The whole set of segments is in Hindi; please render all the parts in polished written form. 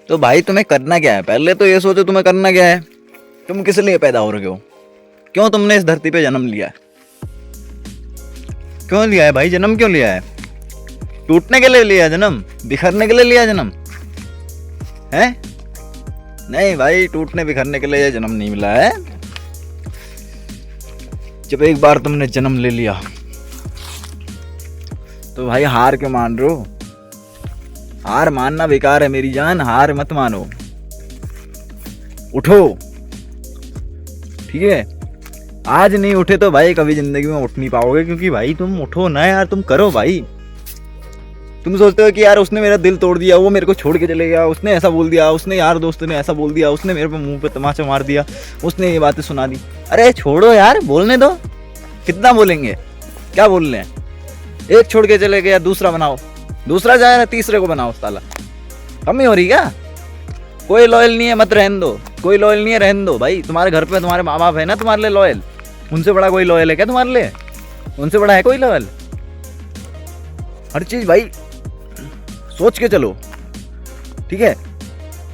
तो भाई तुम्हें करना क्या है, पहले तो ये सोचो तुम्हें करना क्या है। तुम किस लिए पैदा हो रहे हो, क्यों तुमने इस धरती पे जन्म लिया है, क्यों लिया है भाई, जन्म क्यों लिया है? टूटने के लिए लिया है जन्म, बिखरने के लिए लिया जन्म है? नहीं भाई, टूटने बिखरने के लिए जन्म नहीं मिला है। जब एक बार तुमने जन्म ले लिया तो भाई हार क्यों मान रहे हो? हार मानना बेकार है मेरी जान, हार मत मानो, उठो। ठीक है, आज नहीं उठे तो भाई कभी जिंदगी में उठ नहीं पाओगे, क्योंकि भाई तुम उठो ना यार, तुम करो भाई। तुम सोचते हो कि यार उसने मेरा दिल तोड़ दिया, वो मेरे को छोड़ के चले गया, उसने ऐसा बोल दिया, उसने यार दोस्त ने ऐसा बोल दिया, उसने मेरे पे मुंह पे तमाचा मार दिया, उसने ये बातें सुना दी। अरे छोड़ो यार, बोलने दो, कितना बोलेंगे, क्या बोल रहे हैं। एक छोड़ के चले गया, दूसरा बनाओ, दूसरा जाए ना तीसरे को बनाओ, साला कमी हो रही क्या? कोई लॉयल नहीं है, मत रहने दो, कोई लॉयल नहीं है, रहने दो भाई। तुम्हारे घर पे तुम्हारे माँ बाप है ना तुम्हारे लिए लॉयल, उनसे बड़ा कोई लॉयल है क्या तुम्हारे लिए? उनसे बड़ा है कोई लॉयल? हर चीज भाई सोच के चलो, ठीक है।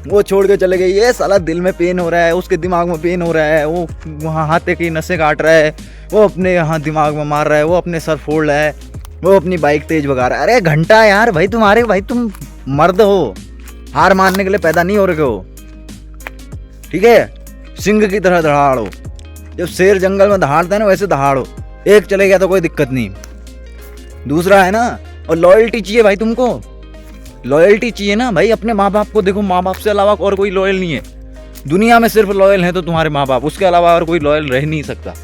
वो छोड़ के चले गए, ये साला दिल में पेन हो रहा है, उसके दिमाग में पेन हो रहा है, वो वहाँ हाथे की नसें काट रहा है, वो अपने यहाँ दिमाग में मार रहा है, वो अपने सर फोड़ रहा है, वो अपनी बाइक तेज भगा रहा है। अरे घंटा यार भाई, तुम्हारे भाई तुम मर्द हो, हार मानने के लिए पैदा नहीं हो रखे हो, ठीक है। सिंह की तरह दहाड़ो, जब शेर जंगल में दहाड़ता है ना वैसे दहाड़ो। एक चले गया तो कोई दिक्कत नहीं, दूसरा है ना। और लॉयल्टी चाहिए भाई तुमको, लॉयल्टी चाहिए ना भाई। अपने माँ बाप को देखो, माँ बाप से अलावा और कोई लॉयल नहीं है दुनिया में, सिर्फ लॉयल है तो तुम्हारे माँ बाप, उसके अलावा और कोई लॉयल रह नहीं सकता।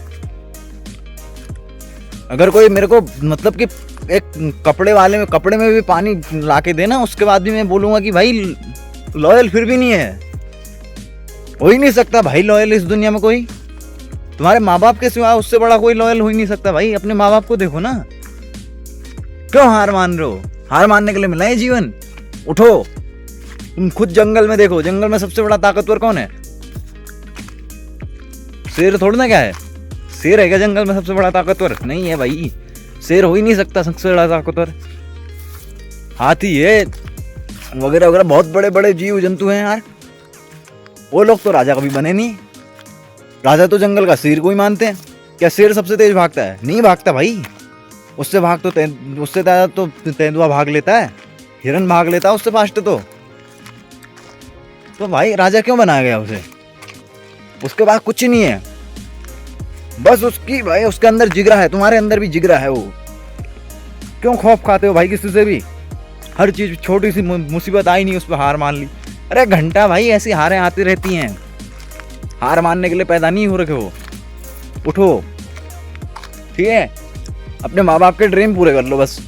अगर कोई मेरे को मतलब कि एक कपड़े में भी पानी ला के देना, उसके बाद भी मैं बोलूंगा कि भाई लॉयल, फिर भी नहीं है, हो ही नहीं सकता भाई लॉयल इस दुनिया में कोई। तुम्हारे माँ बाप के सिवा उससे बड़ा कोई लॉयल हो ही नहीं सकता भाई। अपने माँ बाप को देखो ना, क्यों हार मान रहे हो? हार मानने के लिए मिला है जीवन, उठो। तुम खुद जंगल में देखो, जंगल में सबसे बड़ा ताकतवर कौन है? शेर थोड़ा ना, क्या है शेर है क्या जंगल में सबसे बड़ा ताकतवर? नहीं है भाई, शेर हो ही नहीं सकता सबसे बड़ा ताकतवर। हाथी है वगैरह वगैरह, बहुत बड़े बड़े जीव जंतु हैं यार, वो लोग तो राजा कभी बने नहीं। राजा तो जंगल का शेर को ही मानते हैं। क्या शेर सबसे तेज भागता है? नहीं भागता भाई, उससे ज्यादा तो तेंदुआ भाग लेता है, हिरन भाग लेता है उससे फास्ट। तो भाई राजा क्यों बनाया गया उसे? उसके बाद कुछ नहीं है, बस उसकी भाई उसके अंदर जिगरा है, तुम्हारे अंदर भी जिगरा है। वो क्यों खौफ खाते हो भाई किसी से भी? हर चीज, छोटी सी मुसीबत आई नहीं उस पर हार मान ली। अरे घंटा भाई, ऐसी हारें आती रहती हैं, हार मानने के लिए पैदा नहीं हो रखे हो, उठो, ठीक है। अपने माँ बाप के ड्रीम पूरे कर लो बस,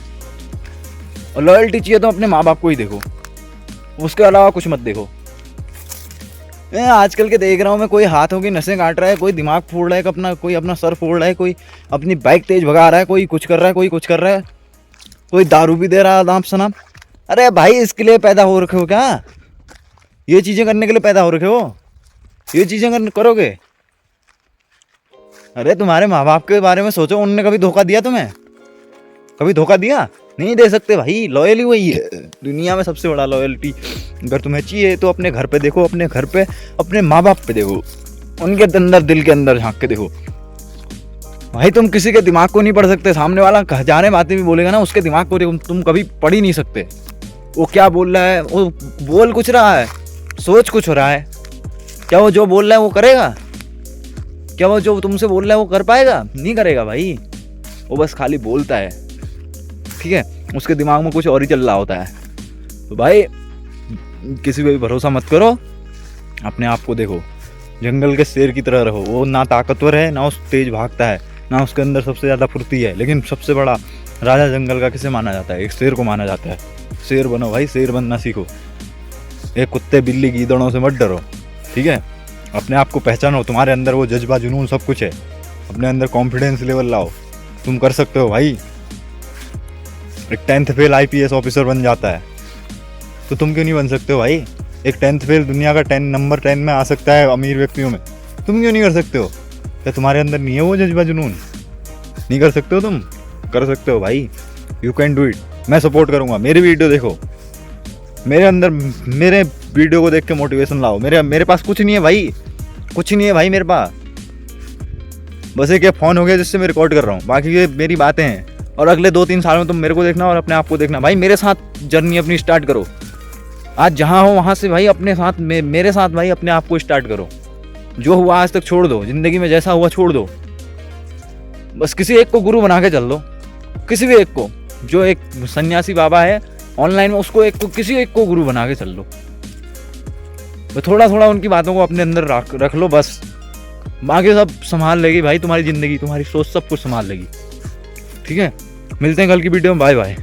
और लॉयल्टी चाहिए तो अपने माँ बाप को ही देखो, उसके अलावा कुछ मत देखो। आजकल के देख रहा हूँ मैं, कोई हाथों की नसें काट रहा है, कोई दिमाग फोड़ रहा है, कोई अपना सर फोड़ रहा है, कोई अपनी बाइक तेज भगा रहा है, कोई कुछ कर रहा है, कोई कुछ कर रहा है, कोई दारू भी दे रहा है दाम सनाम। अरे भाई, इसके लिए पैदा हो रखे हो क्या? ये चीजें करने के लिए पैदा हो रखे हो? ये चीजें करोगे? अरे तुम्हारे माँ बाप के बारे में सोचो, उनने कभी धोखा दिया तुम्हें? कभी धोखा दिया? नहीं दे सकते भाई। लॉयल ही वही है दुनिया में सबसे बड़ा। लॉयल्टी अगर तुम्हें चाहिए तो अपने घर पे देखो, अपने घर पे अपने माँ बाप पे देखो, उनके अंदर, दिल के अंदर झांक के देखो भाई। तुम किसी के दिमाग को नहीं पढ़ सकते, सामने वाला हजारे बातें भी बोलेगा ना, उसके दिमाग को तुम कभी पढ़ ही नहीं सकते। वो क्या बोल रहा है, वो बोल कुछ रहा है, सोच कुछ हो रहा है, क्या वो जो बोल रहा है वो करेगा? क्या वो जो तुमसे बोल रहा है वो कर पाएगा? नहीं करेगा भाई, वो बस खाली बोलता है, ठीक है। उसके दिमाग में कुछ और ही चल रहा होता है। तो भाई किसी पे भी भरोसा मत करो, अपने आप को देखो, जंगल के शेर की तरह रहो। वो ना ताकतवर है, ना उस तेज भागता है, ना उसके अंदर सबसे ज़्यादा फुर्ती है, लेकिन सबसे बड़ा राजा जंगल का किसे माना जाता है? एक शेर को माना जाता है। शेर बनो भाई, शेर बनना सीखो। एक कुत्ते बिल्ली गीदड़ों से मत डरो, ठीक है। अपने आप को पहचानो, तुम्हारे अंदर वो जज्बा जुनून सब कुछ है, अपने अंदर कॉन्फिडेंस लेवल लाओ, तुम कर सकते हो भाई। एक 10th फेल IPS ऑफिसर बन जाता है, तो तुम क्यों नहीं बन सकते हो भाई? एक 10th फेल दुनिया का नंबर 10 में आ सकता है अमीर व्यक्तियों में, तुम क्यों नहीं कर सकते हो? क्या तुम्हारे अंदर नहीं है वो जज्बा जुनून? नहीं कर सकते हो? तुम कर सकते हो भाई, यू कैन डू इट। मैं सपोर्ट करूंगा, मेरी वीडियो देखो, मेरे अंदर मेरे वीडियो को देख के मोटिवेशन लाओ। मेरे पास कुछ नहीं है भाई, कुछ नहीं है भाई मेरे पास। बस एक फ़ोन हो गया जिससे मैं रिकॉर्ड कर रहा हूँ, बाकी ये मेरी बातें हैं। और अगले 2-3 साल में तुम मेरे को देखना और अपने आप को देखना भाई। मेरे साथ जर्नी अपनी स्टार्ट करो। आज जहाँ हो वहाँ से भाई अपने साथ मेरे साथ भाई अपने आप को स्टार्ट करो। जो हुआ आज तक छोड़ दो, ज़िंदगी में जैसा हुआ छोड़ दो। बस किसी एक को गुरु बना के चल दो, किसी भी एक को। जो एक सन्यासी बाबा है ऑनलाइन में, उसको किसी एक को गुरु बना के चल लो। तो थोड़ा थोड़ा उनकी बातों को अपने अंदर रख लो बस। बाकी सब संभाल लेगी भाई, तुम्हारी ज़िंदगी, तुम्हारी सोच सब कुछ संभाल लेगी। ठीक है, मिलते हैं कल की वीडियो में। Bye bye.